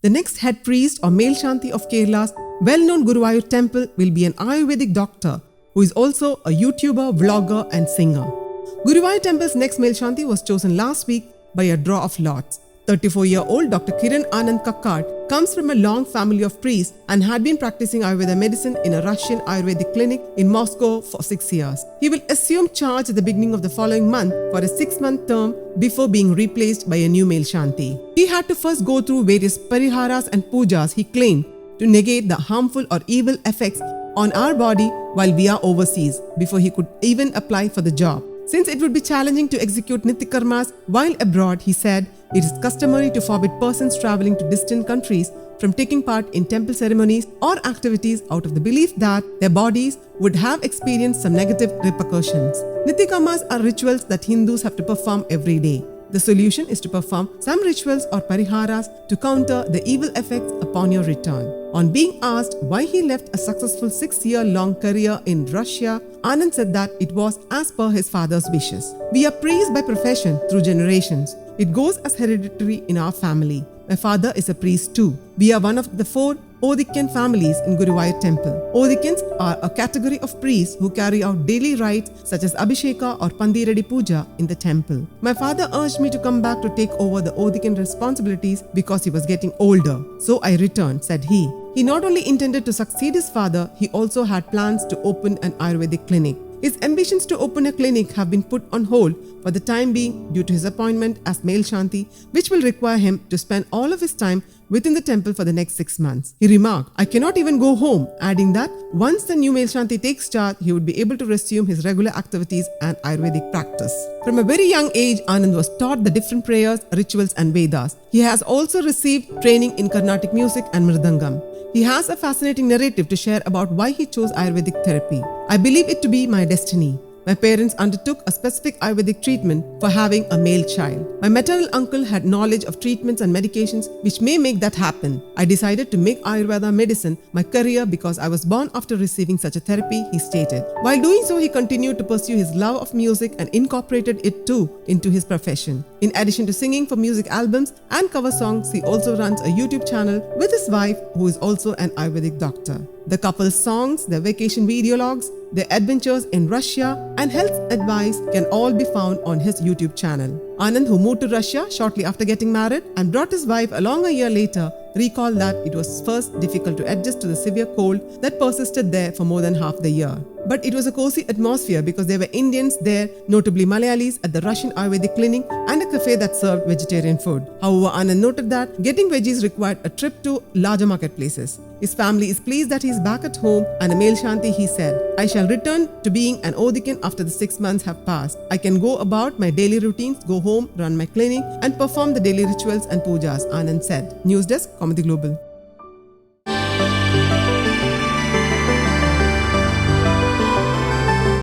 The next head priest or Melshanti of Kerala's well-known Guruvayur temple will be an Ayurvedic doctor who is also a YouTuber, vlogger and singer. Guruvayur temple's next Melshanti was chosen last week by a draw of lots. 34-year-old Dr Kiran Anand Kakkad comes from a long family of priests and had been practicing Ayurveda medicine in a Russian Ayurvedic clinic in Moscow for 6 years. He will assume charge at the beginning of the following month for a 6-month term before being replaced by a new Melshanti. He had to first go through various pariharas and pujas he claimed to negate the harmful or evil effects on our body while we are overseas before he could even apply for the job. Since it would be challenging to execute Nitya Karmas while abroad, he said, it is customary to forbid persons travelling to distant countries from taking part in temple ceremonies or activities out of the belief that their bodies would have experienced some negative repercussions. Nitya Karmas are rituals that Hindus have to perform every day. The solution is to perform some rituals or pariharas to counter the evil effects upon your return. On being asked why he left a successful 6-year-long career in Russia, Anand said that it was as per his father's wishes. We are priests by profession through generations. It goes as hereditary in our family. My father is a priest too. We are one of the 4 Odikyan families in Guruvayur temple. Odikyans are a category of priests who carry out daily rites such as Abhisheka or Pandiradi Puja in the temple. My father urged me to come back to take over the Odikyan responsibilities because he was getting older. So I returned, said he. He not only intended to succeed his father, he also had plans to open an Ayurvedic clinic. His ambitions to open a clinic have been put on hold for the time being due to his appointment as Melshanti, which will require him to spend all of his time within the temple for the next 6 months. He remarked, I cannot even go home, adding that once the new Melshanti takes charge, he would be able to resume his regular activities and Ayurvedic practice. From a very young age, Anand was taught the different prayers, rituals and Vedas. He has also received training in Carnatic music and Mridangam. He has a fascinating narrative to share about why he chose Ayurvedic therapy. I believe it to be my destiny. My parents undertook a specific Ayurvedic treatment for having a male child. My maternal uncle had knowledge of treatments and medications which may make that happen. I decided to make Ayurveda medicine my career because I was born after receiving such a therapy, he stated. While doing so, he continued to pursue his love of music and incorporated it too into his profession. In addition to singing for music albums and cover songs, he also runs a YouTube channel with his wife, who is also an Ayurvedic doctor. The couple's songs, their vacation videologs, their adventures in Russia and health advice can all be found on his YouTube channel. Anand, who moved to Russia shortly after getting married and brought his wife along a year later, recalled that it was first difficult to adjust to the severe cold that persisted there for more than half the year. But it was a cozy atmosphere because there were Indians there, notably Malayalis, at the Russian Ayurvedic clinic and a cafe that served vegetarian food. However, Anand noted that getting veggies required a trip to larger marketplaces. His family is pleased that he is back at home and a Melshanti, he said. I shall return to being an Odikyan after the 6 months have passed. I can go about my daily routines, go home, run my clinic and perform the daily rituals and pujas, Anand said. News Desk, Kaumudy Global.